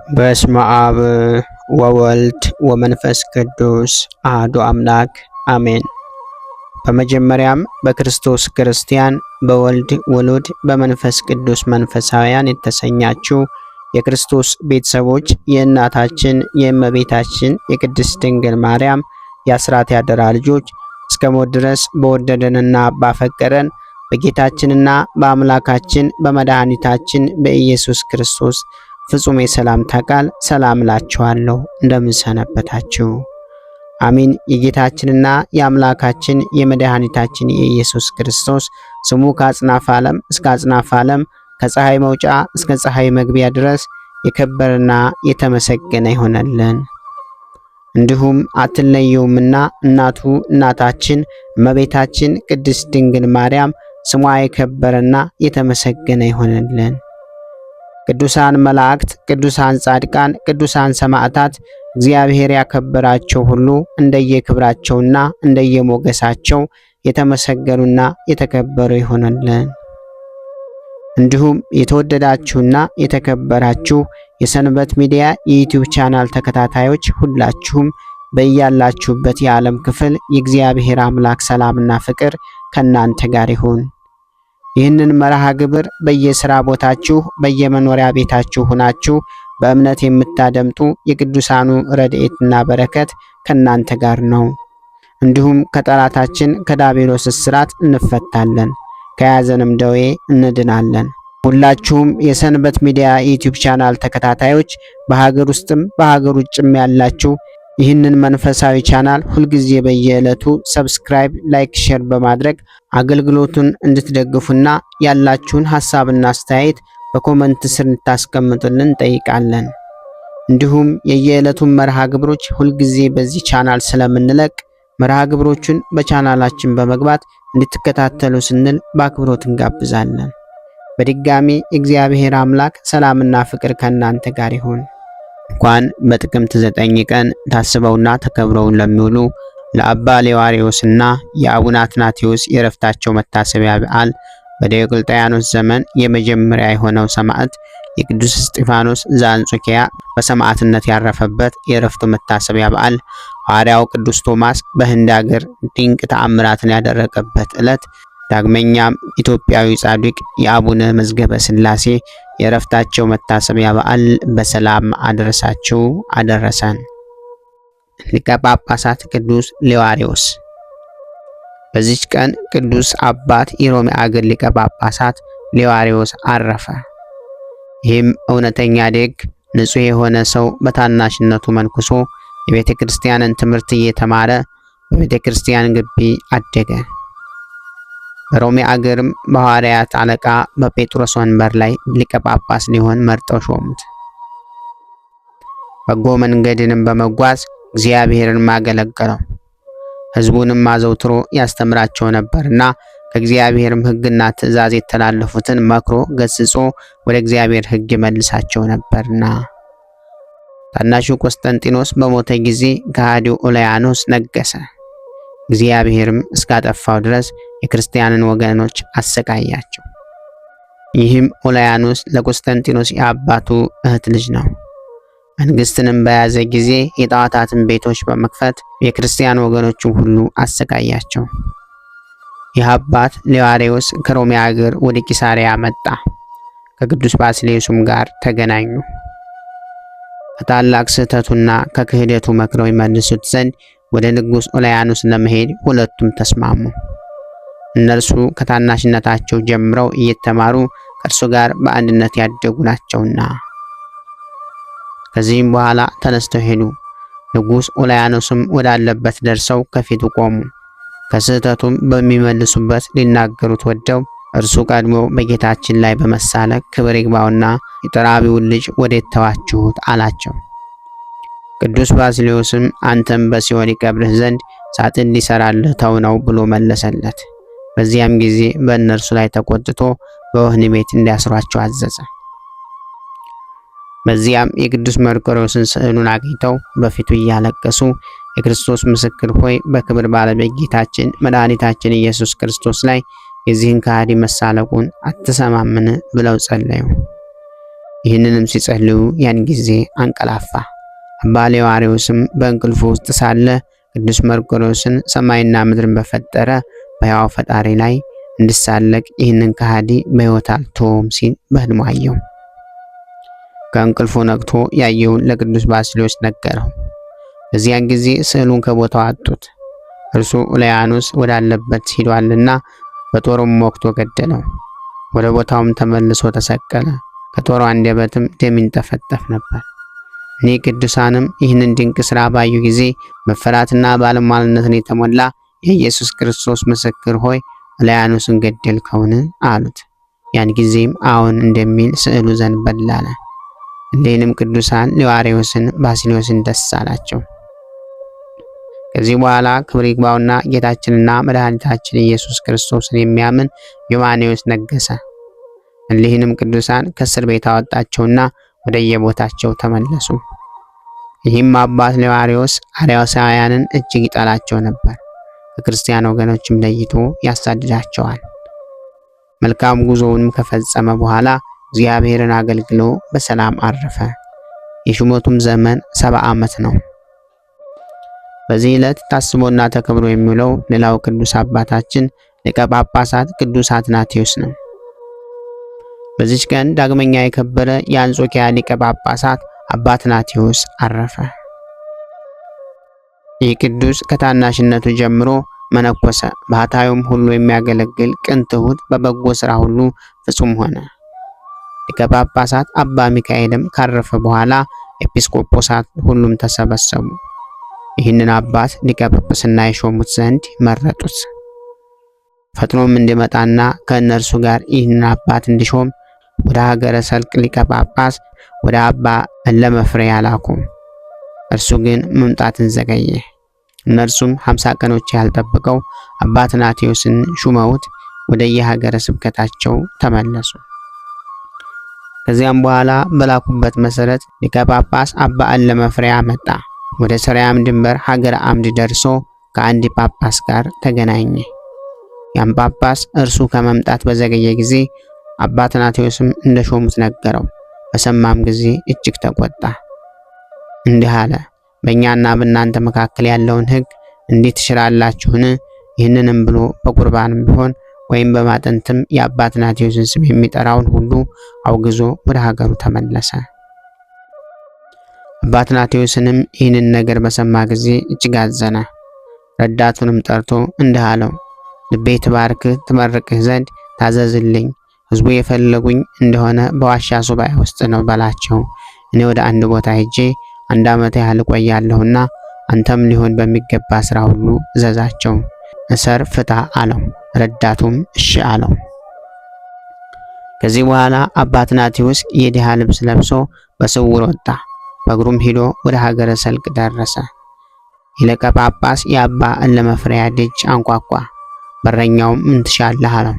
በስመ አብ ወወልድ ወመንፈስ ቅዱስ አሐዱ አምላክ አሜን። በመጀመሪያም በክርስቶስ ክርስቲያን በወልድ ውሉድ በመንፈስ ቅዱስ መንፈሳውያን የተሰኛችሁ የክርስቶስ ቤተሰቦች የእናታችን የእመቤታችን የቅድስት ድንግል ማርያም የአስራት ያደራ ልጆች እስከ ሞት ድረስ በወደደንና ባፈቀረን በጌታችንና በአምላካችን በመድኃኒታችን በኢየሱስ ክርስቶስ ፍጹም የሰላምታ ቃል ሰላም እላችኋለሁ። እንደምን ሰነበታችሁ? አሚን። የጌታችንና የአምላካችን የመድኃኒታችን የኢየሱስ ክርስቶስ ስሙ ከአጽናፈ ዓለም እስከ አጽናፈ ዓለም ከፀሐይ መውጫ እስከ ፀሐይ መግቢያ ድረስ የከበረና የተመሰገነ ይሆነልን። እንዲሁም አትለየውምና እናቱ እናታችን እመቤታችን ቅድስት ድንግል ማርያም ስሟ የከበረና የተመሰገነ ይሆነልን። ቅዱሳን መላእክት፣ ቅዱሳን ጻድቃን፣ ቅዱሳን ሰማዕታት እግዚአብሔር ያከበራቸው ሁሉ እንደየክብራቸውና እንደየሞገሳቸው የተመሰገኑና የተከበሩ ይሆነልን። እንዲሁም የተወደዳችሁና የተከበራችሁ የሰንበት ሚዲያ የዩቲዩብ ቻናል ተከታታዮች ሁላችሁም በያላችሁበት የዓለም ክፍል የእግዚአብሔር አምላክ ሰላምና ፍቅር ከናንተ ጋር ይሁን። ይህንን መርሃ ግብር በየሥራ ቦታችሁ በየመኖሪያ ቤታችሁ ሆናችሁ በእምነት የምታደምጡ የቅዱሳኑ ረድኤትና በረከት ከናንተ ጋር ነው። እንዲሁም ከጠላታችን ከዲያብሎስ እስራት እንፈታለን፣ ከያዘንም ደዌ እንድናለን። ሁላችሁም የሰንበት ሚዲያ ዩቲዩብ ቻናል ተከታታዮች በሀገር ውስጥም በሀገር ውጭም ያላችሁ ይህንን መንፈሳዊ ቻናል ሁልጊዜ በየዕለቱ ሰብስክራይብ፣ ላይክ፣ ሼር በማድረግ አገልግሎቱን እንድትደግፉና ያላችሁን ሐሳብና አስተያየት በኮመንት ስር እንድታስቀምጡልን እንጠይቃለን። እንዲሁም የየዕለቱን መርሃ ግብሮች ሁልጊዜ በዚህ ቻናል ስለምንለቅ መርሃ ግብሮቹን በቻናላችን በመግባት እንድትከታተሉ ስንል በአክብሮት እንጋብዛለን። በድጋሚ እግዚአብሔር አምላክ ሰላምና ፍቅር ከእናንተ ጋር ይሁን። እንኳን በጥቅምት 9 ቀን ታስበውና ተከብረው ለሚውሉ ለአባ ሌዋሪዮስና የአቡነ አትናቴዎስ የዕረፍታቸው መታሰቢያ በዓል በዲዮቅልጥያኖስ ዘመን የመጀመሪያ የሆነው ሰማዕት የቅዱስ እስጢፋኖስ ዘአንጾኪያ በሰማዕትነት ያረፈበት የዕረፍቱ መታሰቢያ በዓል ሐዋርያው ቅዱስ ቶማስ በህንድ ሀገር ድንቅ ተአምራትን ያደረገበት ዕለት፣ ዳግመኛም ኢትዮጵያዊ ጻድቅ የአቡነ መዝገበ ሥላሴ የዕረፍታቸው መታሰቢያ በዓል በሰላም አደረሳችሁ አደረሰን። ሊቀ ጳጳሳት ቅዱስ ሌዋሪዮስ። በዚች ቀን ቅዱስ አባት የሮሜ አገር ሊቀ ጳጳሳት ሌዋሪዮስ አረፈ። ይህም እውነተኛ ደግ ንጹሕ የሆነ ሰው በታናሽነቱ መንኩሶ የቤተ ክርስቲያንን ትምህርት እየተማረ በቤተ ክርስቲያን ግቢ አደገ። በሮሜ አገርም በሐዋርያት አለቃ በጴጥሮስ ወንበር ላይ ሊቀ ጳጳስ ሊሆን መርጠው ሾሙት። በጎ መንገድንም በመጓዝ እግዚአብሔርን ማገለገለው። ሕዝቡንም አዘውትሮ ያስተምራቸው ነበርና ከእግዚአብሔርም ሕግና ትእዛዝ የተላለፉትን መክሮ ገስጾ ወደ እግዚአብሔር ሕግ መልሳቸው ነበርና። ታናሹ ቆስጠንጢኖስ በሞተ ጊዜ ከሃዲው ኡልያኖስ ነገሰ። እግዚአብሔርም እስካጠፋው ድረስ የክርስቲያንን ወገኖች አሰቃያቸው። ይህም ኡልያኖስ ለቆስጠንጢኖስ የአባቱ እህት ልጅ ነው። መንግስትንም በያዘ ጊዜ የጣዖታትን ቤቶች በመክፈት የክርስቲያን ወገኖችን ሁሉ አሰቃያቸው። ይህ አባት ሌዋሪዮስ ከሮሜ ሀገር ወደ ቂሳሪያ መጣ። ከቅዱስ ባስልዮስም ጋር ተገናኙ። ከታላቅ ስህተቱና ከክህደቱ መክረው ይመልሱት ዘንድ ወደ ንጉሥ ኡልያኖስ ለመሄድ ሁለቱም ተስማሙ። እነርሱ ከታናሽነታቸው ጀምረው እየተማሩ ከእርሱ ጋር በአንድነት ያደጉ ናቸውና። ከዚህም በኋላ ተነስተው ሄዱ። ንጉሥ ኡልያኖስም ወዳለበት ደርሰው ከፊቱ ቆሙ። ከስህተቱም በሚመልሱበት ሊናገሩት ወደው እርሱ ቀድሞ በጌታችን ላይ በመሳለቅ ክብር ይግባውና የጠራቢውን ልጅ ወዴት ተዋችሁት አላቸው። ቅዱስ ባስልዮስም አንተም በሲኦል ይቀብርህ ዘንድ ሳጥን ሊሰራልህ ተው ነው ብሎ መለሰለት። በዚያም ጊዜ በእነርሱ ላይ ተቆጥቶ በወህኒ ቤት እንዲያስሯቸው አዘዘ። በዚያም የቅዱስ መርቆሬዎስን ስዕሉን አግኝተው በፊቱ እያለቀሱ የክርስቶስ ምስክር ሆይ በክብር ባለቤት ጌታችን መድኃኒታችን ኢየሱስ ክርስቶስ ላይ የዚህን ከሃዲ መሳለቁን አትሰማምን ብለው ጸለዩ። ይህንንም ሲጸልዩ ያን ጊዜ አንቀላፋ። አባ ሌዋርዮስም በእንቅልፉ ውስጥ ሳለ ቅዱስ መርቆሬዎስን ሰማይና ምድርን በፈጠረ በሕያው ፈጣሪ ላይ እንድሳለቅ ይህንን ከሃዲ በሕይወት አልተወውም ሲል በሕልሙ አየው። ከእንቅልፉ ነቅቶ ያየውን ለቅዱስ ባስልዮስ ነገረው። በዚያን ጊዜ ስዕሉን ከቦታው አጡት። እርሱ ኡልያኖስ ወዳለበት ሂዷልና በጦሩም ወግቶ ገደለው። ወደ ቦታውም ተመልሶ ተሰቀለ። ከጦሩ አንደበትም ደም ይንጠፈጠፍ ነበር። እኒህ ቅዱሳንም ይህንን ድንቅ ሥራ ባዩ ጊዜ መፈራትና ባለሟልነትን የተሞላ የኢየሱስ ክርስቶስ ምስክር ሆይ ኡልያኖስን ገደልከውን? አሉት። ያን ጊዜም አዎን እንደሚል ስዕሉ ዘንበል አለ። እሊህንም ቅዱሳን ሌዋርዮስን፣ ባስልዮስን ደስ አላቸው። ከዚህ በኋላ ክብር ይግባውና ጌታችንና መድኃኒታችን ኢየሱስ ክርስቶስን የሚያምን ዮማኔዎስ ነገሰ። እሊህንም ቅዱሳን ከእስር ቤት አወጣቸውና ወደየቦታቸው ተመለሱ። ይህም አባት ሌዋርዮስ አርዮሳውያንን እጅግ ይጠላቸው ነበር። ከክርስቲያን ወገኖችም ለይቶ ያሳድዳቸዋል። መልካም ጉዞውንም ከፈጸመ በኋላ እግዚአብሔርን አገልግሎ በሰላም አረፈ። የሹመቱም ዘመን 70 ዓመት ነው። በዚህ ዕለት ታስቦና ተከብሮ የሚውለው ሌላው ቅዱስ አባታችን ሊቀ ጳጳሳት ቅዱስ አትናቴዎስ ነው። በዚች ቀን ዳግመኛ የከበረ የአንጾኪያ ሊቀ ጳጳሳት አባ አትናቴዎስ አረፈ። ይህ ቅዱስ ከታናሽነቱ ጀምሮ መነኮሰ። ባህታዊውም ሁሉ የሚያገለግል ቅን፣ ትሁት፣ በበጎ ሥራ ሁሉ ፍጹም ሆነ። ሊቀ ጳጳሳት አባ ሚካኤልም ካረፈ በኋላ ኤጲስቆጶሳት ሁሉም ተሰበሰቡ። ይህንን አባት ሊቀ ጵጵስና የሾሙት ዘንድ መረጡት። ፈጥኖም እንዲመጣና ከእነርሱ ጋር ይህንን አባት እንዲሾም ወደ ሀገረ ሰልቅ ሊቀ ጳጳስ ወደ አባ እለመፍሬያ ላኩ። እርሱ ግን መምጣትን ዘገየ። እነርሱም 50 ቀኖች ያልጠብቀው አባ አትናቴዎስን ሹመውት ወደ የሀገረ ስብከታቸው ተመለሱ። ከዚያም በኋላ በላኩበት መሰረት ሊቀ ጳጳስ አባ እለመፍሬያ መጣ። ወደ ሰሪያም ድንበር ሀገረ አምድ ደርሶ ከአንድ ጳጳስ ጋር ተገናኘ። ያም ጳጳስ እርሱ ከመምጣት በዘገየ ጊዜ አባ አትናቴዎስም እንደሾሙት ነገረው። በሰማም ጊዜ እጅግ ተቆጣ። እንዲህ አለ፣ በእኛና በእናንተ መካከል ያለውን ሕግ እንዴት ትሽራላችሁን? ይህንንም ብሎ በቁርባንም ቢሆን ወይም በማጠንትም የአባ አትናቴዎስን ስም የሚጠራውን ሁሉ አውግዞ ወደ ሀገሩ ተመለሰ። አባ አትናቴዎስንም ይህንን ነገር በሰማ ጊዜ እጅግ አዘነ። ረዳቱንም ጠርቶ እንዲህ አለው፣ ልቤ ትባርክህ ትመርቅህ ዘንድ ታዘዝልኝ። ሕዝቡ የፈለጉኝ እንደሆነ በዋሻ ሱባኤ ውስጥ ነው በላቸው። እኔ ወደ አንድ ቦታ ሄጄ 1 ዓመት ያህል ቆያለሁና አንተም ሊሆን በሚገባ ስራ ሁሉ እዘዛቸው፣ እሰር ፍታ አለው። ረዳቱም እሺ አለው። ከዚህ በኋላ አባ አትናቴዎስ የድሃ ልብስ ለብሶ በስውር ወጣ። በእግሩም ሂዶ ወደ ሀገረ ሰልቅ ደረሰ። የሊቀ ጳጳስ የአባ እለመፍሬያ ደጅ አንኳኳ። በረኛውም ምን ትሻለህ አለው።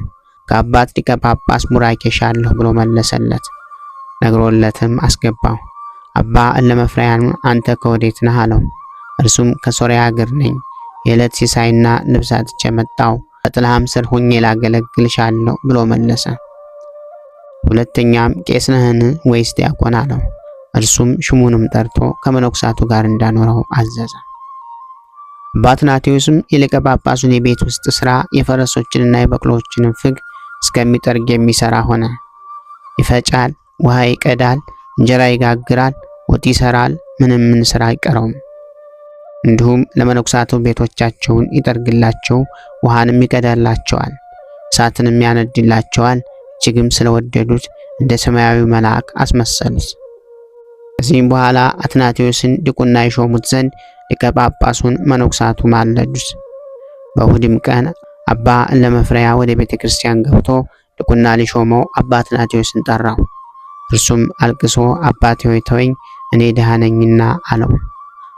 ከአባት ሊቀ ጳጳስ ቡራኬ ሻለሁ ብሎ መለሰለት። ነግሮለትም አስገባው። አባ እለመፍሬያን አንተ ከወዴት ነህ አለው። እርሱም ከሶርያ ሀገር ነኝ፣ የዕለት ሲሳይና ልብስ አጥቼ መጣሁ፣ በጥላህም ስር ሆኜ ላገለግልሻለሁ ብሎ መለሰ። ሁለተኛም ቄስ ነህን ወይስ ዲያቆን አለው። እርሱም ሽሙንም ጠርቶ ከመነኮሳቱ ጋር እንዳኖረው አዘዘ። አባ አትናቴዎስም የሊቀ ጳጳሱን የቤት ውስጥ ስራ የፈረሶችንና የበቅሎችንን ፍግ እስከሚጠርግ የሚሰራ ሆነ። ይፈጫል፣ ውሃ ይቀዳል፣ እንጀራ ይጋግራል፣ ወጥ ይሰራል፣ ምንም ምን ስራ አይቀረውም። እንዲሁም ለመነኮሳቱ ቤቶቻቸውን ይጠርግላቸው፣ ውሃንም ይቀዳላቸዋል፣ እሳትንም ያነድላቸዋል። እጅግም ስለወደዱት እንደ ሰማያዊ መልአክ አስመሰሉት። ከዚህም በኋላ አትናቴዎስን ዲቁና ይሾሙት ዘንድ ሊቀ ጳጳሱን መነኮሳቱ ማለዱት። በእሁድም ቀን አባ እለመፍሬያ ወደ ቤተ ክርስቲያን ገብቶ ዲቁና ሊሾመው አባ አትናቴዎስን ጠራው። እርሱም አልቅሶ አባቴ ሆይ ተወኝ፣ እኔ ድሃ ነኝና አለው።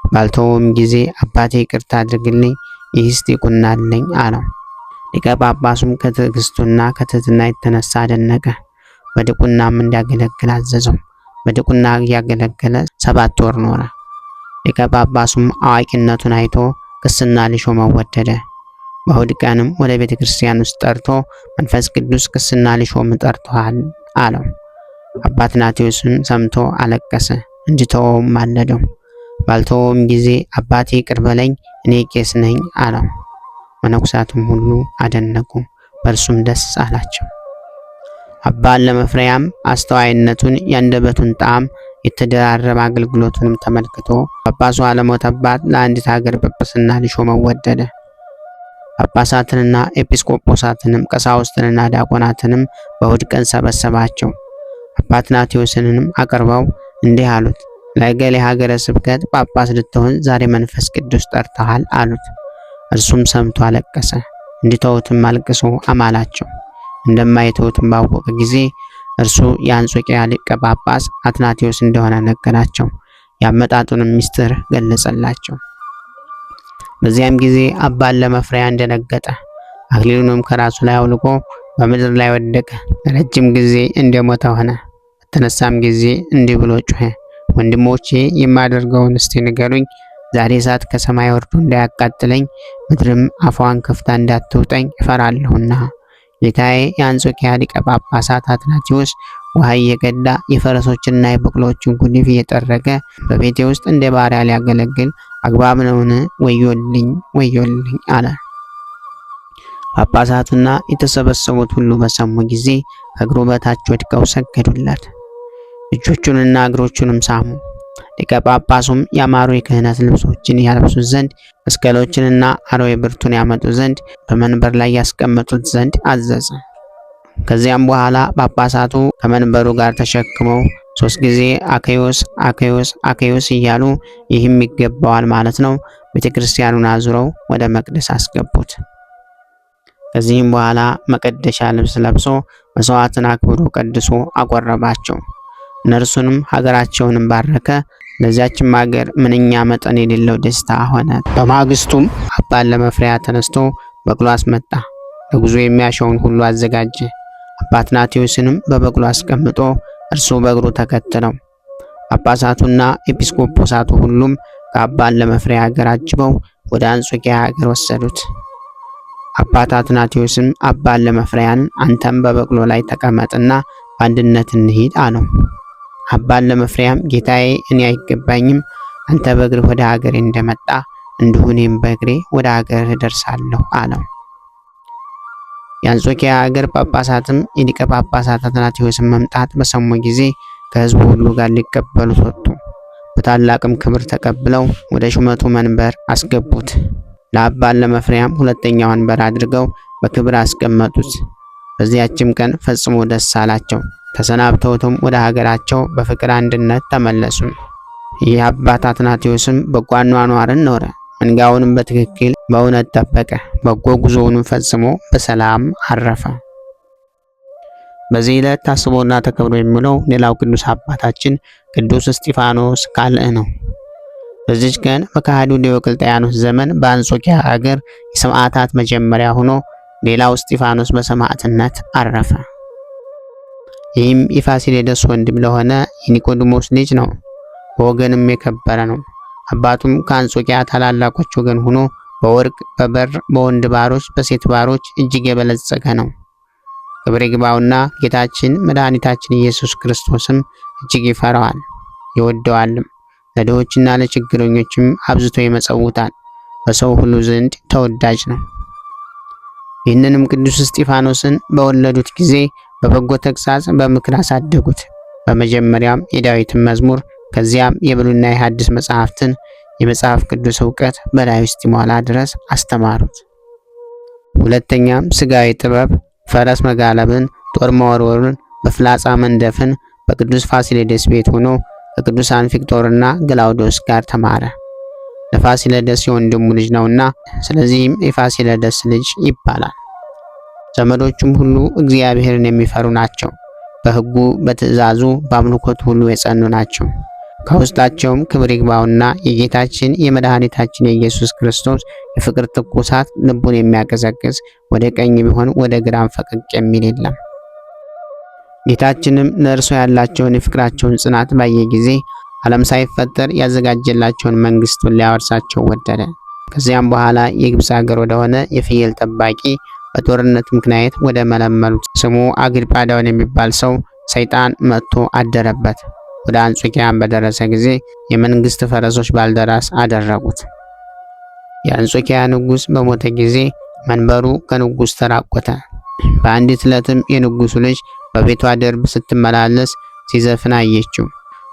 ባልተወውም ጊዜ አባቴ ይቅርታ አድርግልኝ፣ ይህስ ዲቁና አለኝ አለው። ሊቀ ጳጳሱም ከትዕግስቱና ከትህትና የተነሳ አደነቀ። በዲቁናም እንዲያገለግል አዘዘው። በዲቁና ያገለገለ 7 ወር ኖረ። ሊቀ ጳጳሱም አዋቂነቱን አይቶ ቅስና ሊሾመው ወደደ። በእሁድ ቀንም ወደ ቤተ ክርስቲያን ውስጥ ጠርቶ መንፈስ ቅዱስ ቅስና ሊሾም ጠርቶሃል አለው። አባ አትናቴዎስም ሰምቶ አለቀሰ፣ እንዲተወውም ማለደው። ባልተወውም ጊዜ አባቴ ይቅር በለኝ እኔ ቄስ ነኝ አለው። መነኮሳቱም ሁሉ አደነቁ፣ በእርሱም ደስ አላቸው። አባ ለመፍሬያም አስተዋይነቱን፣ የአንደበቱን ጣዕም፣ የተደራረበ አገልግሎቱንም ተመልክቶ ጳጳሱ አለሞተባት ለአንዲት ሀገር ጵጵስና ሊሾመው ወደደ። ጳጳሳትንና ኤጲስቆጶሳትንም ቀሳውስትንና ዲያቆናትንም በእሁድ ቀን ሰበሰባቸው። አባ አትናቴዎስንም አቅርበው እንዲህ አሉት፣ ለእገሌ ሀገረ ስብከት ጳጳስ ልትሆን ዛሬ መንፈስ ቅዱስ ጠርተሃል አሉት። እርሱም ሰምቶ አለቀሰ፣ እንዲተውትም አልቅሶ አማላቸው። እንደማይተውትም ባወቀ ጊዜ እርሱ የአንጾኪያ ሊቀ ጳጳስ አትናቴዎስ እንደሆነ ነገራቸው። ያመጣጡንም ምስጢር ገለጸላቸው። በዚያም ጊዜ አባ ለመፍሬያ እንደነገጠ አክሊሉንም ከራሱ ላይ አውልቆ በምድር ላይ ወደቀ። ለረጅም ጊዜ እንደሞተ ሆነ። በተነሳም ጊዜ እንዲህ ብሎ ጮኸ፣ ወንድሞቼ የማደርገውን እስቲ ንገሩኝ። ዛሬ እሳት ከሰማይ ወርዶ እንዳያቃጥለኝ፣ ምድርም አፏን ከፍታ እንዳትውጠኝ እፈራለሁና። ጌታዬ የአንጾኪያ ሊቀ ጳጳሳት አትናቴዎስ ውሃ እየቀዳ የፈረሶችንና የበቅሎችን ጉድፍ እየጠረገ በቤቴ ውስጥ እንደ ባሪያ ሊያገለግል አግባብ ነውን? ወዮልኝ ወዮልኝ አለ። ጳጳሳቱና የተሰበሰቡት ሁሉ በሰሙ ጊዜ ከእግሩ በታች ወድቀው ሰገዱለት። እጆቹንና እግሮቹንም ሳሙ። ሊቀ ጳጳሱም ያማሩ የክህነት ልብሶችን ያለብሱት ዘንድ መስቀሎችንና አርዌ ብርቱን ያመጡ ዘንድ በመንበር ላይ ያስቀመጡት ዘንድ አዘዘ። ከዚያም በኋላ ጳጳሳቱ ከመንበሩ ጋር ተሸክመው 3 ጊዜ አኬዮስ አኬዮስ አኬዮስ እያሉ ይህም ይገባዋል ማለት ነው ቤተክርስቲያኑን አዙረው ወደ መቅደስ አስገቡት። ከዚህም በኋላ መቀደሻ ልብስ ለብሶ መስዋዕትን አክብሮ ቀድሶ አቆረባቸው። እነርሱንም ሀገራቸውንም ባረከ። ለዚያችም ሀገር ምንኛ መጠን የሌለው ደስታ ሆነ። በማግስቱም አባ ለመፍሬያ ተነስቶ በቅሎ አስመጣ። ለጉዞ የሚያሻውን ሁሉ አዘጋጀ። አባ አትናቴዎስንም በበቅሎ አስቀምጦ እርሱ በእግሩ ተከተለው። ጳጳሳቱና ኤጲስቆጶሳቱ ሁሉም ከአባ ለመፍሬያ ሀገር አጅበው ወደ አንጾኪያ ሀገር ወሰዱት። አባት አትናቴዎስም አባ ለመፍሬያን አንተም በበቅሎ ላይ ተቀመጥና በአንድነት እንሂድ አለው። አባ ለመፍሬያም ጌታዬ እኔ አይገባኝም፣ አንተ በእግርህ ወደ ሀገሬ እንደመጣ እንዲሁ እኔም በእግሬ ወደ ሀገርህ ደርሳለሁ አለው። የአንጾኪያ ሀገር ጳጳሳትም የሊቀ ጳጳሳት አትናቴዎስን መምጣት በሰሙ ጊዜ ከሕዝቡ ሁሉ ጋር ሊቀበሉት ወጡ። በታላቅም ክብር ተቀብለው ወደ ሹመቱ መንበር አስገቡት። ለአባ ለመፍሬያም ሁለተኛ ወንበር አድርገው በክብር አስቀመጡት። በዚያችም ቀን ፈጽሞ ደስ አላቸው። ተሰናብተውትም ወደ ሀገራቸው በፍቅር አንድነት ተመለሱ። ይህ አባት አትናቴዎስም በጎ አኗኗርን ኖረ። መንጋውንም በትክክል በእውነት ጠበቀ። በጎ ጉዞውንም ፈጽሞ በሰላም አረፈ። በዚህ ዕለት ታስቦና ተከብሮ የሚውለው ሌላው ቅዱስ አባታችን ቅዱስ እስጢፋኖስ ካልዕ ነው። በዚች ቀን በከሃዲው ዲዮቅልጥያኖስ ዘመን በአንጾኪያ ሀገር የሰማዕታት መጀመሪያ ሆኖ ሌላው እስጢፋኖስ በሰማዕትነት አረፈ። ይህም የፋሲለደስ ወንድም ለሆነ የኒቆዲሞስ ልጅ ነው። በወገንም የከበረ ነው። አባቱም ከአንጾኪያ ታላላቆች ወገን ሆኖ በወርቅ፣ በበር፣ በወንድ ባሮች፣ በሴት ባሮች እጅግ የበለጸገ ነው። ክብር ይግባውና ጌታችን መድኃኒታችን ኢየሱስ ክርስቶስም እጅግ ይፈራዋል ይወደዋልም። ለድሆችና ለችግረኞችም አብዝቶ ይመጸውታል። በሰው ሁሉ ዘንድ ተወዳጅ ነው። ይህንንም ቅዱስ እስጢፋኖስን በወለዱት ጊዜ በበጎ ተግሳጽ በምክር አሳደጉት። በመጀመሪያም የዳዊትን መዝሙር ከዚያም የብሉይና የሐዲስ መጽሐፍትን የመጽሐፍ ቅዱስ ዕውቀት በላዩ እስኪሞላ ድረስ አስተማሩት። ሁለተኛም ሥጋዊ ጥበብ፣ ፈረስ መጋለብን፣ ጦር መወርወርን፣ በፍላጻ መንደፍን በቅዱስ ፋሲለደስ ቤት ሆኖ ከቅዱሳን ፊቅጦርና ገላውዶስ ጋር ተማረ። ለፋሲለደስ የወንድሙ ልጅ ነውና ስለዚህም የፋሲለደስ ልጅ ይባላል። ዘመዶቹም ሁሉ እግዚአብሔርን የሚፈሩ ናቸው። በሕጉ በትእዛዙ በአምልኮቱ ሁሉ የጸኑ ናቸው። ከውስጣቸውም ክብር ይግባውና የጌታችን የመድኃኒታችን የኢየሱስ ክርስቶስ የፍቅር ትኩሳት ልቡን የሚያቀዘቅዝ ወደ ቀኝ ቢሆን ወደ ግራም ፈቀቅ የሚል የለም። ጌታችንም ለእርሱ ያላቸውን የፍቅራቸውን ጽናት ባየ ጊዜ ዓለም ሳይፈጠር ያዘጋጀላቸውን መንግስቱን ሊያወርሳቸው ወደደ። ከዚያም በኋላ የግብፅ ሀገር ወደሆነ የፍየል ጠባቂ በጦርነት ምክንያት ወደ መለመሉት ስሙ አግሪጳዳውን የሚባል ሰው ሰይጣን መጥቶ አደረበት። ወደ አንጾኪያም በደረሰ ጊዜ የመንግስት ፈረሶች ባልደራስ አደረጉት። የአንጾኪያ ንጉስ በሞተ ጊዜ መንበሩ ከንጉስ ተራቆተ። በአንዲት ዕለትም የንጉሱ ልጅ በቤቷ ደርብ ስትመላለስ ሲዘፍን አየችው።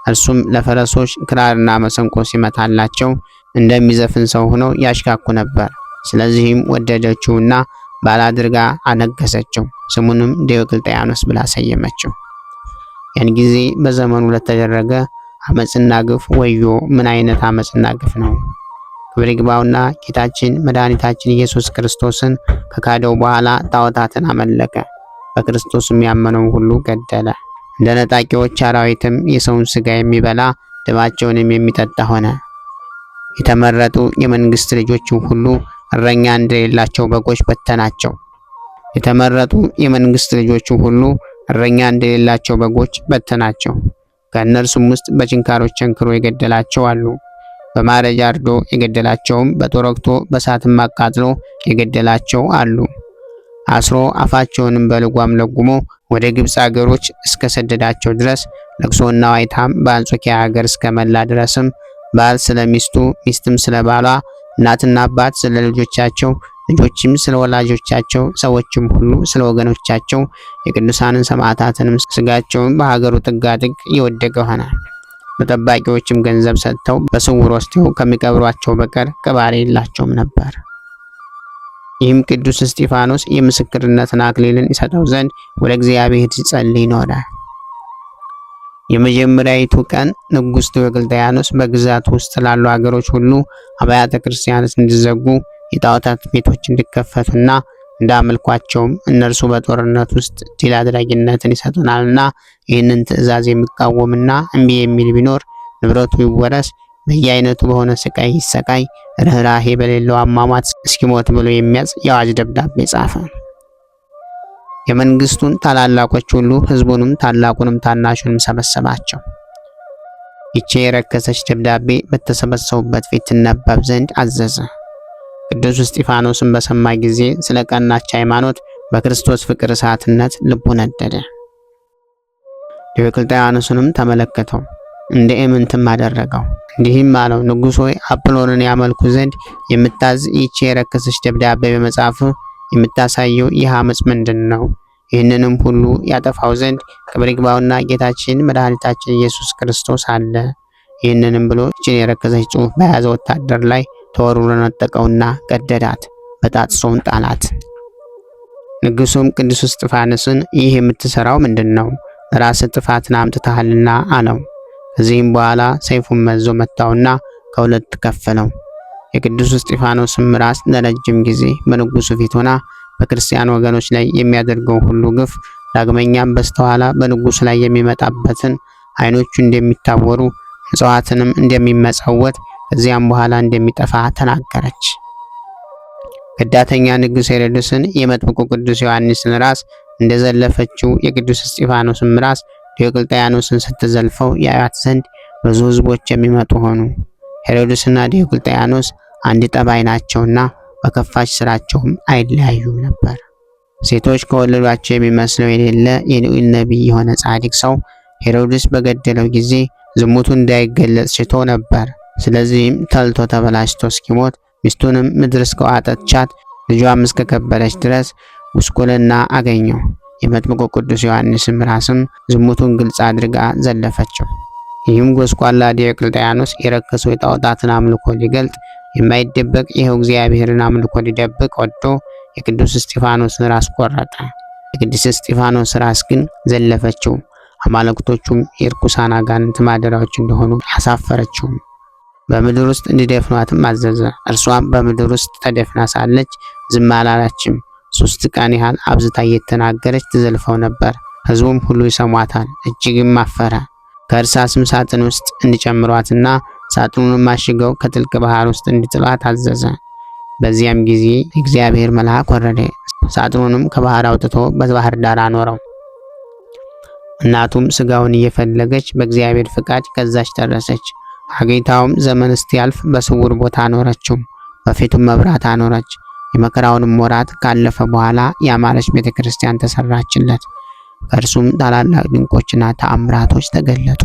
እርሱም ለፈረሶች ክራርና መሰንቆ ሲመታላቸው እንደሚዘፍን ሰው ሆነው ያሽካኩ ነበር። ስለዚህም ወደደችውና ባል አድርጋ አነገሰችው። ስሙንም ዲዮቅልጥያኖስ ብላ ሰየመችው። ያን ጊዜ በዘመኑ ለተደረገ አመጽና ግፍ ወዮ! ምን አይነት አመጽና ግፍ ነው! ክብር ይግባውና ጌታችን መድኃኒታችን ኢየሱስ ክርስቶስን ከካደው በኋላ ጣዖታትን አመለከ። በክርስቶስም ያመነውን ሁሉ ገደለ። እንደ ነጣቂዎች አራዊትም የሰውን ስጋ የሚበላ ደማቸውንም የሚጠጣ ሆነ። የተመረጡ የመንግስት ልጆችን ሁሉ እረኛ እንደሌላቸው በጎች በተናቸው። የተመረጡ የመንግስት ልጆችን ሁሉ እረኛ እንደሌላቸው በጎች በተናቸው። ከእነርሱም ውስጥ በችንካሮች ቸንክሮ የገደላቸው አሉ። በማረጃ አርዶ የገደላቸውም፣ በጦር ወግቶ በእሳትም አቃጥሎ የገደላቸው አሉ። አስሮ አፋቸውንም በልጓም ለጉሞ ወደ ግብፅ አገሮች እስከ ሰደዳቸው ድረስ ለቅሶና ዋይታም በአንጾኪያ ሀገር እስከ መላ ድረስም ባል ስለ ሚስቱ፣ ሚስትም ስለ ባሏ፣ እናትና አባት ስለ ልጆቻቸው፣ ልጆችም ስለ ወላጆቻቸው፣ ሰዎችም ሁሉ ስለ ወገኖቻቸው የቅዱሳንን ሰማዕታትንም ስጋቸውን በሀገሩ ጥጋጥግ የወደቀ ሆነ። በጠባቂዎችም ገንዘብ ሰጥተው በስውር ወስደው ከሚቀብሯቸው በቀር ቀባሪ የላቸውም ነበር። ይህም ቅዱስ እስጢፋኖስ የምስክርነትን አክሊልን ይሰጠው ዘንድ ወደ እግዚአብሔር ሲጸልይ ኖረ። የመጀመሪያይቱ ቀን ንጉሥ ዲዮቅልጥያኖስ በግዛት ውስጥ ላሉ ሀገሮች ሁሉ አብያተ ክርስቲያናት እንዲዘጉ፣ የጣዖታት ቤቶች እንዲከፈቱና እንዳመልኳቸውም እነርሱ በጦርነት ውስጥ ድል አድራጊነትን ይሰጡናልና ይህንን ትእዛዝ የሚቃወምና እምቢ የሚል ቢኖር ንብረቱ ይወረስ፣ በየአይነቱ በሆነ ስቃይ ይሰቃይ፣ ርኅራሄ በሌለው አሟሟት እስኪሞት ብሎ የሚያዝ የአዋጅ ደብዳቤ ጻፈ። የመንግስቱን ታላላቆች ሁሉ ህዝቡንም ታላቁንም ታናሹንም ሰበሰባቸው። ይቺ የረከሰች ደብዳቤ በተሰበሰቡበት ፊት ትነበብ ዘንድ አዘዘ። ቅዱስ እስጢፋኖስን በሰማ ጊዜ ስለ ቀናች ሃይማኖት በክርስቶስ ፍቅር እሳትነት ልቡ ነደደ። ዲዮቅልጥያኖስንም ተመለከተው፣ እንደ ኢምንትም አደረገው። እንዲህም አለው፣ ንጉሥ ሆይ አጵሎንን ያመልኩ ዘንድ የምታዝ ይቺ የረከሰች ደብዳቤ በመጻፍ የምታሳየው ይህ አመጽ ምንድን ነው? ይህንንም ሁሉ ያጠፋው ዘንድ ክብር ይግባውና ጌታችን መድኃኒታችን ኢየሱስ ክርስቶስ አለ። ይህንንም ብሎ ይችን የረከሰች ጽሑፍ በያዘ ወታደር ላይ ተወርውሮ ነጠቀውና ቀደዳት፣ በጣጥሶውን ጣላት። ንጉሱም ቅዱስ እስጢፋኖስን ይህ የምትሰራው ምንድን ነው? ራስ ጥፋትን አምጥተሃልና አለው። ከዚህም በኋላ ሰይፉን መዞ መታውና ከሁለት ከፈለው። የቅዱስ እስጢፋኖስም ራስ ለረጅም ጊዜ በንጉሱ ፊት ሆና በክርስቲያን ወገኖች ላይ የሚያደርገው ሁሉ ግፍ፣ ዳግመኛም በስተኋላ በንጉሱ ላይ የሚመጣበትን ዓይኖቹ እንደሚታወሩ ምጽዋትንም እንደሚመጸወት ከዚያም በኋላ እንደሚጠፋ ተናገረች። ከዳተኛ ንጉሥ ሄሮድስን የመጥምቁ ቅዱስ ዮሐንስን ራስ እንደዘለፈችው የቅዱስ እስጢፋኖስን ራስ ዲዮቅልጥያኖስን ስትዘልፈው ያዩት ዘንድ ብዙ ሕዝቦች የሚመጡ ሆኑ። ሄሮድስና ዲዮቅልጥያኖስ አንድ ጠባይ ናቸውና በከፋች ስራቸውም አይለያዩም ነበር። ሴቶች ከወለዷቸው የሚመስለው የሌለ የልዑል ነቢይ የሆነ ጻድቅ ሰው ሄሮድስ በገደለው ጊዜ ዝሙቱ እንዳይገለጽ ሽቶ ነበር። ስለዚህም ተልቶ ተበላሽቶ እስኪሞት ሚስቱንም ምድር እስከዋጠቻት ልጇም እስከከበረች ድረስ ጉስቁልና አገኘው። የመጥምቁ ቅዱስ ዮሐንስም ራስም ዝሙቱን ግልጽ አድርጋ ዘለፈችው። ይህም ጎስቋላ ዲዮቅልጥያኖስ የረከሱ የጣዖታትን አምልኮ ሊገልጥ የማይደበቅ ይኸው እግዚአብሔርን አምልኮ ሊደብቅ ወዶ የቅዱስ እስጢፋኖስን ራስ ቆረጠ። የቅዱስ እስጢፋኖስ ራስ ግን ዘለፈችው። አማልክቶቹም የርኩሳን አጋንንት ማደሪያዎች እንደሆኑ አሳፈረችው። በምድር ውስጥ እንዲደፍኗትም አዘዘ። እርሷም በምድር ውስጥ ተደፍና ሳለች ዝም አላለችም። 3 ቀን ያህል አብዝታ እየተናገረች ትዘልፈው ነበር። ሕዝቡም ሁሉ ይሰሟታል። እጅግም አፈረ። ከእርሳስም ሳጥን ውስጥ እንዲጨምሯትና ሳጥኑንም አሽገው ከጥልቅ ባህር ውስጥ እንዲጥሏት አዘዘ። በዚያም ጊዜ የእግዚአብሔር መልአክ ወረደ። ሳጥኑንም ከባህር አውጥቶ በባህር ዳር አኖረው። እናቱም ስጋውን እየፈለገች በእግዚአብሔር ፍቃድ ከዛች ደረሰች። አገኝታውም ዘመን እስቲያልፍ በስውር ቦታ አኖረችው። በፊቱም መብራት አኖረች። የመከራውንም ወራት ካለፈ በኋላ ያማረች ቤተክርስቲያን ተሰራችለት። ከእርሱም ታላላቅ ድንቆችና ተአምራቶች ተገለጡ።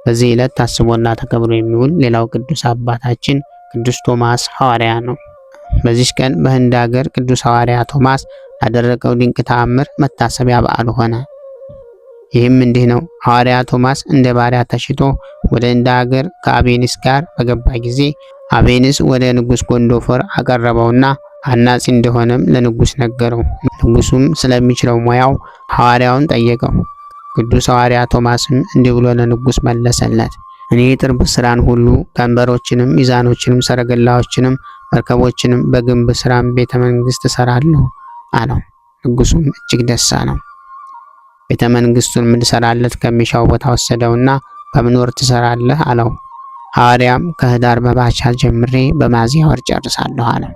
በዚህ ዕለት ታስቦና ተከብሮ የሚውል ሌላው ቅዱስ አባታችን ቅዱስ ቶማስ ሐዋርያ ነው። በዚህ ቀን በህንድ ሀገር ቅዱስ ሐዋርያ ቶማስ ላደረገው ድንቅ ተአምር መታሰቢያ በዓል ሆነ። ይህም እንዲህ ነው። ሐዋርያ ቶማስ እንደ ባሪያ ተሽጦ ወደ ህንድ ሀገር ከአቤኒስ ጋር በገባ ጊዜ አቤኒስ ወደ ንጉሥ ጎንዶፎር አቀረበውና አናጺ እንደሆነም ለንጉሥ ነገረው። ንጉሡም ስለሚችለው ሙያው ሐዋርያውን ጠየቀው። ቅዱስ ሐዋርያ ቶማስም እንዲህ ብሎ ለንጉሥ መለሰለት። እኔ የጥርብ ስራን ሁሉ፣ ቀንበሮችንም፣ ሚዛኖችንም፣ ሰረገላዎችንም፣ መርከቦችንም፣ በግንብ ስራም ቤተ መንግስት እሰራለሁ አለው። ንጉሡም እጅግ ደስ አለው። ቤተ መንግስቱን እንዲሰራለት ከሚሻው ቦታ ወሰደውና በምን ወር ትሰራለህ አለው። ሐዋርያም ከህዳር መባቻ ጀምሬ በሚያዝያ ወር ጨርሳለሁ አለው።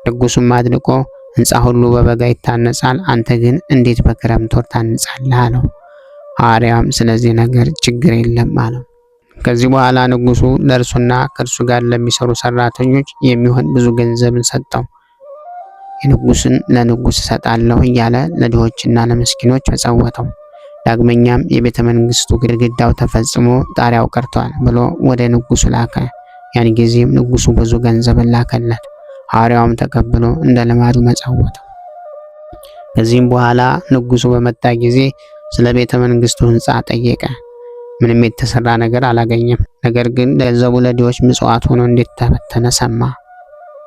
ንጉሡም አድንቆ ሕንፃ ሁሉ በበጋ ይታነጻል፣ አንተ ግን እንዴት በክረምት ወር ታንጻለህ አለው። ሐዋርያም ስለዚህ ነገር ችግር የለም አለው። ከዚህ በኋላ ንጉሡ ለእርሱና ከእርሱ ጋር ለሚሰሩ ሰራተኞች የሚሆን ብዙ ገንዘብን ሰጠው። የንጉሥን ለንጉሥ እሰጣለሁ እያለ ለድሆችና ለምስኪኖች መጸወተው። ዳግመኛም የቤተ መንግስቱ ግድግዳው ተፈጽሞ ጣሪያው ቀርቷል ብሎ ወደ ንጉሡ ላከ። ያን ጊዜም ንጉሡ ብዙ ገንዘብን ላከለት። ሐዋርያውም ተቀብሎ እንደ ልማዱ መጸወተው። ከዚህም በኋላ ንጉሡ በመጣ ጊዜ ስለ ቤተ መንግስቱ ህንፃ ጠየቀ። ምንም የተሰራ ነገር አላገኘም። ነገር ግን ገንዘቡ ለድሆች ምጽዋት ሆኖ እንደተበተነ ሰማ።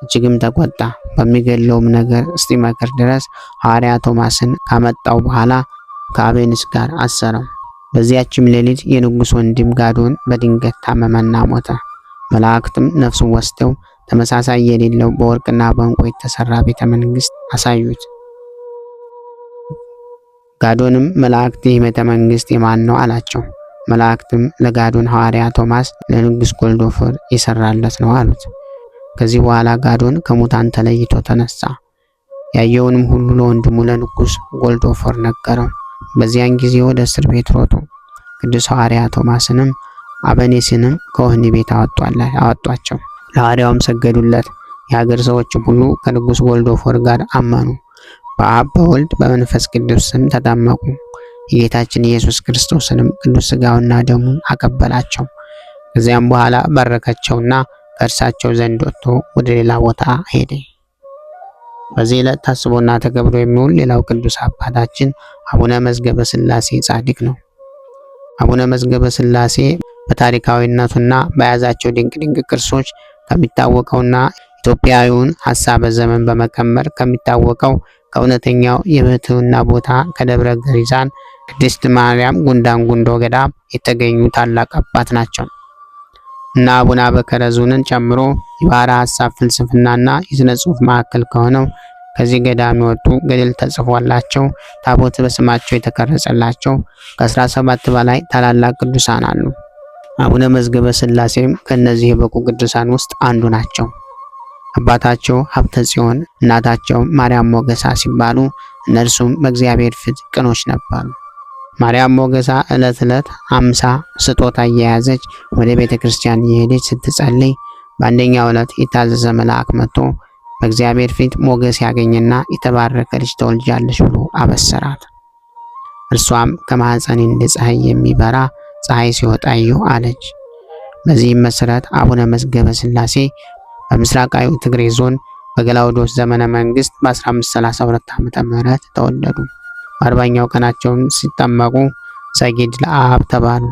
እጅግም ተቆጣ። በሚገለውም ነገር እስኪመክር ድረስ ሐዋርያ ቶማስን ካመጣው በኋላ ከአቤኒስ ጋር አሰረው። በዚያችም ሌሊት የንጉሥ ወንድም ጋዶን በድንገት ታመመና ሞተ። መላእክትም ነፍሱን ወስደው ተመሳሳይ የሌለው በወርቅና በዕንቁ የተሰራ ቤተ መንግስት አሳዩት። ጋዶንም መላእክት ይህ ቤተ መንግስት የማን ነው አላቸው። መላእክትም ለጋዶን ሐዋርያ ቶማስ ለንጉሥ ጎልዶፎር የሰራለት ነው አሉት። ከዚህ በኋላ ጋዶን ከሙታን ተለይቶ ተነሳ። ያየውንም ሁሉ ለወንድሙ ለንጉሥ ጎልዶፎር ነገረው። በዚያን ጊዜ ወደ እስር ቤት ሮጡ። ቅዱስ ሐዋርያ ቶማስንም አቤኒስንም ከወህኒ ቤት አወጧቸው። ለሐዋርያውም ሰገዱለት። የሀገር ሰዎችም ሁሉ ከንጉሥ ጎልዶፎር ጋር አመኑ። በአብ በወልድ በመንፈስ ቅዱስ ስም ተጠመቁ። የጌታችን ኢየሱስ ክርስቶስንም ቅዱስ ሥጋውና ደሙን አቀበላቸው። ከዚያም በኋላ ባረካቸውና ከእርሳቸው ዘንድ ወጥቶ ወደ ሌላ ቦታ ሄደ። በዚህ ዕለት ታስቦና ተከብሮ የሚውል ሌላው ቅዱስ አባታችን አቡነ መዝገበ ሥላሴ ጻድቅ ነው። አቡነ መዝገበ ሥላሴ በታሪካዊነቱና በያዛቸው ድንቅ ቅርሶች ከሚታወቀውና ኢትዮጵያዊውን ሐሳበ ዘመን በመቀመር ከሚታወቀው ከእውነተኛው የብሕትውና ቦታ ከደብረ ገሪዛን ቅድስት ማርያም ጉንዳን ጉንዶ ገዳም የተገኙ ታላቅ አባት ናቸው እና አቡነ አበከረዙንን ጨምሮ የባሕረ ሐሳብ ፍልስፍናና የሥነ ጽሑፍ ማዕከል ከሆነው ከዚህ ገዳም የወጡ ገድል ተጽፎላቸው ታቦት በስማቸው የተቀረጸላቸው ከ17 በላይ ታላላቅ ቅዱሳን አሉ። አቡነ መዝገበ ሥላሴም ከእነዚህ የበቁ ቅዱሳን ውስጥ አንዱ ናቸው። አባታቸው ሀብተ ጽዮን እናታቸው ማርያም ሞገሳ ሲባሉ እነርሱም በእግዚአብሔር ፊት ቅኖች ነበሩ። ማርያም ሞገሳ ዕለት 50 ስጦታ እየያዘች ወደ ቤተ ክርስቲያን እየሄደች ስትጸልይ በአንደኛው ዕለት የታዘዘ መልአክ መጥቶ በእግዚአብሔር ፊት ሞገስ ያገኘና የተባረከ ልጅ ተወልጃለሽ ብሎ አበሰራት። እርሷም ከማኅፀኔ እንደ ፀሐይ የሚበራ ፀሐይ ሲወጣ አየሁ አለች። በዚህም መሰረት አቡነ መዝገበ ሥላሴ በምስራቃዊ ትግሬ ዞን በገላውዶስ ዘመነ መንግስት በ1532 ዓ.ም ተወለዱ። በ40ኛው ቀናቸውም ሲጠመቁ ሰጊድ ለአብ ተባሉ።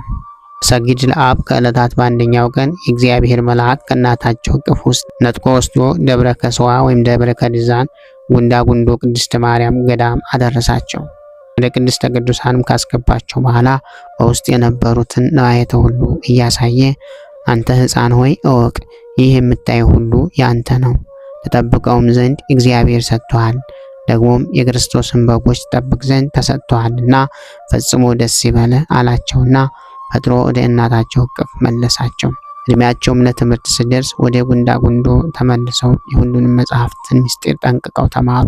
ሰጊድ ለአብ ከዕለታት በአንደኛው ቀን የእግዚአብሔር መልአክ ከእናታቸው እቅፍ ውስጥ ነጥቆ ወስዶ ደብረ ከሰዋ ወይም ደብረ ከሪዛን ጉንዳ ጉንዶ ቅድስት ማርያም ገዳም አደረሳቸው። ወደ ቅድስተ ቅዱሳንም ካስገባቸው በኋላ በውስጥ የነበሩትን ነዋያተ ሁሉ እያሳየ አንተ ሕፃን ሆይ እወቅ፣ ይህ የምታይ ሁሉ ያንተ ነው፣ ተጠብቀውም ዘንድ እግዚአብሔር ሰጥቷል። ደግሞም የክርስቶስን በጎች ጠብቅ ዘንድ ተሰጥቷልና ፈጽሞ ደስ ይበለ አላቸውና ፈጥሮ ወደ እናታቸው እቅፍ መለሳቸው። እድሜያቸውም ለትምህርት ሲደርስ ወደ ጉንዳ ጉንዶ ተመልሰው የሁሉንም መጽሐፍትን ምስጢር ጠንቅቀው ተማሩ።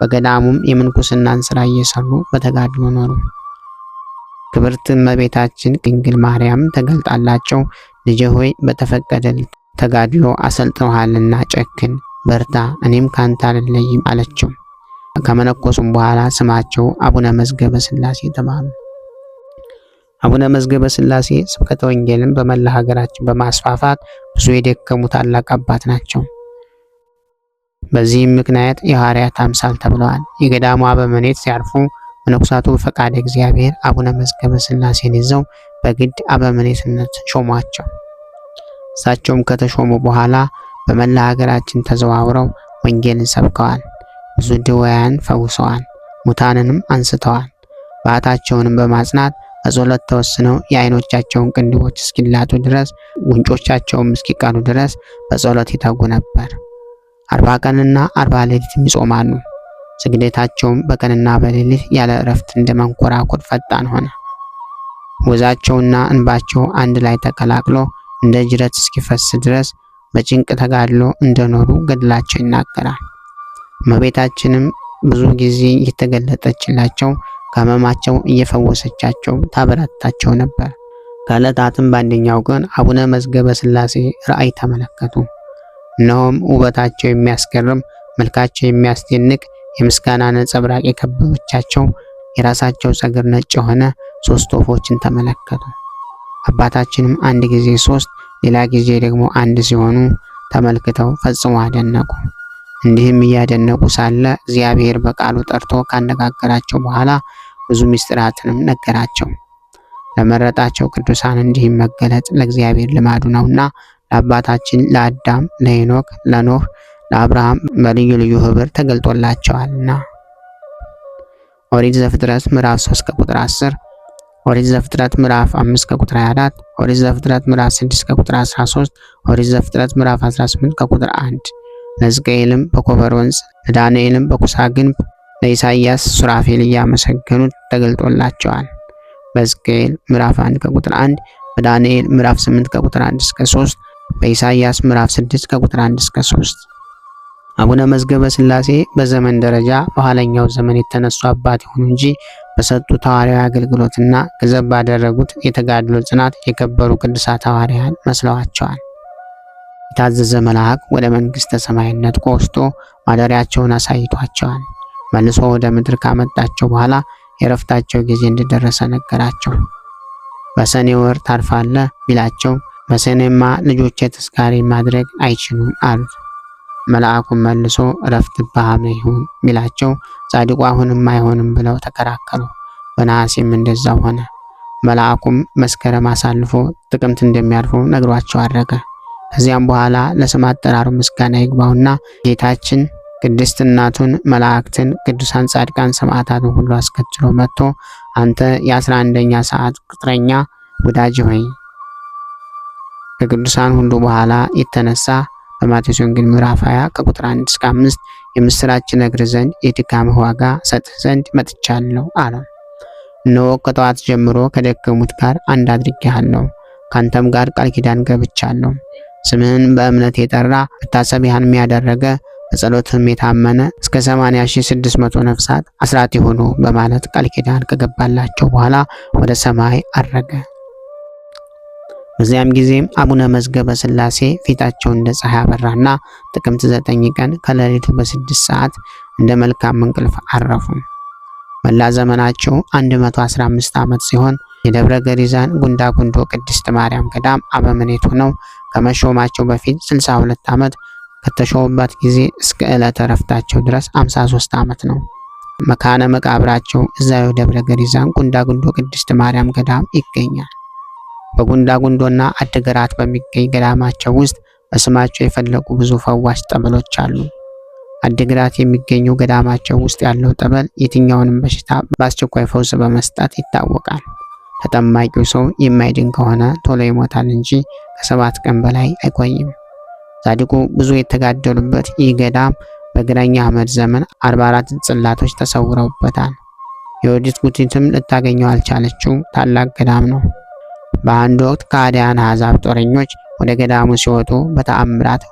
በገዳሙም የምንኩስናን ስራ እየሰሩ በተጋድሎ ኖሩ። ክብርት እመቤታችን ድንግል ማርያም ተገልጣላቸው ልጄ ሆይ በተፈቀደልህ ተጋድሎ አሰልጥነሃልና ጨክን፣ በርታ፣ እኔም ካንተ አልለይም አለችው። ከመነኮሱም በኋላ ስማቸው አቡነ መዝገበ ሥላሴ ተባሉ። አቡነ መዝገበ ሥላሴ ስብከተ ወንጌልን በመላ ሀገራችን በማስፋፋት ብዙ የደከሙ ታላቅ አባት ናቸው። በዚህም ምክንያት የሐዋርያት አምሳል ተብለዋል። የገዳሙ አበምኔት ሲያርፉ መነኮሳቱ በፈቃደ እግዚአብሔር አቡነ መዝገበ ሥላሴን ይዘው በግድ አበምኔትነት ሾሟቸው። እሳቸውም ከተሾሙ በኋላ በመላ ሀገራችን ተዘዋውረው ወንጌልን ሰብከዋል። ብዙ ድውያን ፈውሰዋል፣ ሙታንንም አንስተዋል። በዓታቸውንም በማጽናት በጸሎት ተወስነው የዓይኖቻቸውን ቅንድቦች እስኪላጡ ድረስ ጉንጮቻቸውም እስኪቀሉ ድረስ በጸሎት ይተጉ ነበር። 40 ቀንና 40 ሌሊት ይጾማሉ። ስግደታቸውም በቀንና በሌሊት ያለ እረፍት እንደ መንኮራኩር ፈጣን ሆነ። ወዛቸውና እንባቸው አንድ ላይ ተቀላቅሎ እንደ ጅረት እስኪፈስ ድረስ በጭንቅ ተጋድሎ እንደኖሩ ገድላቸው ይናገራል። እመቤታችንም ብዙ ጊዜ እየተገለጠችላቸው ከሕመማቸው እየፈወሰቻቸው ታበረታቸው ነበር። ከዕለታትም በአንደኛው ቀን አቡነ መዝገበ ሥላሴ ራእይ ተመለከቱ። እነሆም ውበታቸው የሚያስገርም፣ መልካቸው የሚያስደንቅ፣ የምስጋና ነጸብራቅ የከበበቻቸው የራሳቸው ፀጉር ነጭ የሆነ 3 ወፎችን ተመለከቱ። አባታችንም አንድ ጊዜ 3 ሌላ ጊዜ ደግሞ 1 ሲሆኑ ተመልክተው ፈጽሞ አደነቁ። እንዲህም እያደነቁ ሳለ እግዚአብሔር በቃሉ ጠርቶ ካነጋገራቸው በኋላ ብዙ ምስጢራትንም ነገራቸው። ለመረጣቸው ቅዱሳን እንዲህም መገለጥ ለእግዚአብሔር ልማዱ ነውና ለአባታችን ለአዳም፣ ለሄኖክ፣ ለኖህ፣ ለአብርሃም በልዩ ልዩ ህብር ተገልጦላቸዋልና። ኦሪት ዘፍጥረት ምዕራፍ 3 ከቁጥር 10፣ ኦሪት ዘፍጥረት ምዕራፍ 5 ከቁጥር 24፣ ኦሪት ዘፍጥረት ምዕራፍ 6 ከቁጥር 13፣ ኦሪት ዘፍጥረት ምዕራፍ 18 ከቁጥር 1። ለሕዝቅኤልም በኮበር ወንዝ፣ ለዳንኤልም በኩሳ ግንብ፣ ለኢሳይያስ ሱራፌል እያመሰገኑት ተገልጦላቸዋል። በሕዝቅኤል ምዕራፍ 1 ከቁጥር 1፣ በዳንኤል ምዕራፍ 8 ከቁጥር 1 እስከ 3፣ በኢሳይያስ ምዕራፍ 6 ከቁጥር 1 እስከ 3። አቡነ መዝገበ ሥላሴ በዘመን ደረጃ በኋለኛው ዘመን የተነሱ አባት ይሁኑ እንጂ በሰጡት ሐዋርያዊ አገልግሎትና ገንዘብ ባደረጉት የተጋድሎ ጽናት የከበሩ ቅዱሳት ሐዋርያን መስለዋቸዋል። የታዘዘ መልአክ ወደ መንግሥተ ሰማይ ነጥቆ ወስዶ ማደሪያቸውን አሳይቷቸዋል። መልሶ ወደ ምድር ካመጣቸው በኋላ የረፍታቸው ጊዜ እንደደረሰ ነገራቸው። በሰኔ ወር ታርፋለህ ቢላቸው በሰኔማ ልጆቼ ተስካሪ ማድረግ አይችሉም አሉት። መልአኩም መልሶ እረፍት በሐምሌ ይሁን ቢላቸው ጻድቁ አሁንም አይሆንም ብለው ተከራከሩ። በነሐሴም እንደዛው ሆነ። መልአኩም መስከረም አሳልፎ ጥቅምት እንደሚያልፉ ነግሯቸው አረገ። ከዚያም በኋላ ለስም አጠራሩ ምስጋና ይግባውና ጌታችን ቅድስት እናቱን መላእክትን፣ ቅዱሳን ጻድቃን ሰማዕታትን ሁሉ አስከትሎ መጥቶ አንተ የ11ኛ ሰዓት ቅጥረኛ ወዳጅ ሆይ ከቅዱሳን ሁሉ በኋላ የተነሳ በማቴዎስ ወንጌል ምዕራፍ 20 ከቁጥር 1 እስከ 5 የምስራች ነግር ዘንድ የድካምህ ዋጋ ሰጥህ ዘንድ መጥቻለሁ አለው። እነሆ ከጠዋት ጀምሮ ከደከሙት ጋር አንድ አድርጌሃለሁ፣ ካንተም ጋር ቃል ኪዳን ገብቻለሁ። ስምህን በእምነት የጠራ መታሰቢያህንም ያደረገ በጸሎትም የታመነ እስከ 80,600 ነፍሳት አስራት ይሆኑ በማለት ቃል ኪዳን ከገባላቸው በኋላ ወደ ሰማይ አረገ። በዚያም ጊዜም አቡነ መዝገበ ሥላሴ ፊታቸው እንደ ፀሐይ አበራና ጥቅምት 9 ቀን ከሌሊቱ በ6 ሰዓት እንደ መልካም እንቅልፍ አረፉ። መላ ዘመናቸው 115 ዓመት ሲሆን የደብረ ገሪዛን ጉንዳ ጉንዶ ቅድስት ማርያም ገዳም አበምኔት ሆነው ከመሾማቸው በፊት 62 ዓመት፣ ከተሾሙበት ጊዜ እስከ ዕለተ ዕረፍታቸው ድረስ 53 ዓመት ነው። መካነ መቃብራቸው እዛው ደብረ ገሪዛን ጉንዳ ጉንዶ ቅድስት ማርያም ገዳም ይገኛል። በጉንዳ ጉንዶና አድገራት በሚገኝ ገዳማቸው ውስጥ በስማቸው የፈለቁ ብዙ ፈዋሽ ጠበሎች አሉ። አድገራት የሚገኘው ገዳማቸው ውስጥ ያለው ጠበል የትኛውንም በሽታ በአስቸኳይ ፈውስ በመስጠት ይታወቃል። ተጠማቂው ሰው የማይድን ከሆነ ቶሎ ይሞታል እንጂ ከ7 ቀን በላይ አይቆይም። ጻድቁ ብዙ የተጋደሉበት ይህ ገዳም በግራኝ አህመድ ዘመን 44 ጽላቶች ተሰውረውበታል። የወዲት ጉቲትም ልታገኘው አልቻለችው ታላቅ ገዳም ነው። በአንድ ወቅት ከአዲያን አሕዛብ ጦረኞች ወደ ገዳሙ ሲወጡ በተአምራት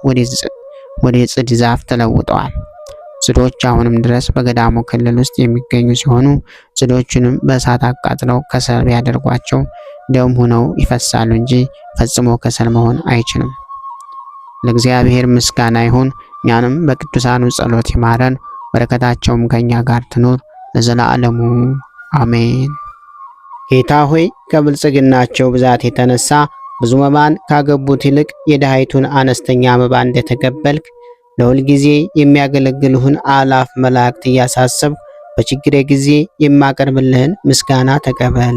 ወደ ጽድ ዛፍ ተለውጠዋል። ጽዶች አሁንም ድረስ በገዳሙ ክልል ውስጥ የሚገኙ ሲሆኑ ጽዶቹንም በእሳት አቃጥለው ከሰል ቢያደርጓቸው ደም ሆነው ይፈሳሉ እንጂ ፈጽሞ ከሰል መሆን አይችልም። ለእግዚአብሔር ምስጋና ይሁን። እኛንም በቅዱሳኑ ጸሎት ይማረን። በረከታቸውም ከኛ ጋር ትኖር ለዘላለሙ አሜን። ጌታ ሆይ ከብልጽግናቸው ብዛት የተነሳ ብዙ መባን ካገቡት ይልቅ የድሃይቱን አነስተኛ መባ እንደተቀበልክ ለሁል ጊዜ የሚያገለግልህን አላፍ መላእክት እያሳሰብኩ በችግሬ ጊዜ የማቀርብልህን ምስጋና ተቀበል።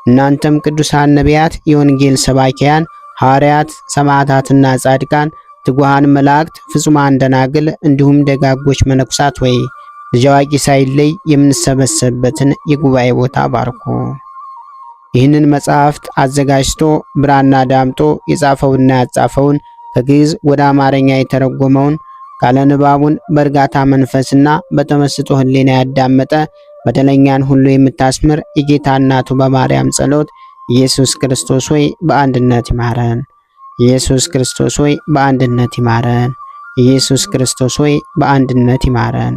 እናንተም ቅዱሳን ነቢያት፣ የወንጌል ሰባኪያን ሐዋርያት፣ ሰማዕታትና ጻድቃን፣ ትጉሃን መላእክት፣ ፍጹማን ደናግል እንዲሁም ደጋጎች መነኩሳት ወይ ልጅ አዋቂ ሳይለይ የምንሰበሰብበትን የጉባኤ ቦታ ባርኩ። ይህንን መጽሐፍት አዘጋጅቶ ብራና ዳምጦ የጻፈውና ያጻፈውን ከግዕዝ ወደ አማርኛ የተረጎመውን ቃለ ንባቡን በእርጋታ መንፈስና በተመስጦ ሕሊና ያዳመጠ በደለኛን ሁሉ የምታስምር የጌታ እናቱ በማርያም ጸሎት ኢየሱስ ክርስቶስ ሆይ በአንድነት ይማረን። ኢየሱስ ክርስቶስ ሆይ በአንድነት ይማረን። ኢየሱስ ክርስቶስ ሆይ በአንድነት ይማረን።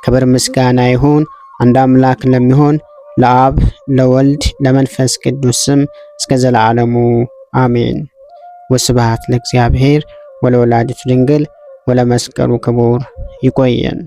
ክብር ምስጋና ይሁን አንድ አምላክ ለሚሆን ለአብ ለወልድ ለመንፈስ ቅዱስ ስም እስከ ዘላለሙ አሜን። ወስብሐት ለእግዚአብሔር ወለወላዲቱ ድንግል ወለመስቀሉ ክቡር። ይቆየን።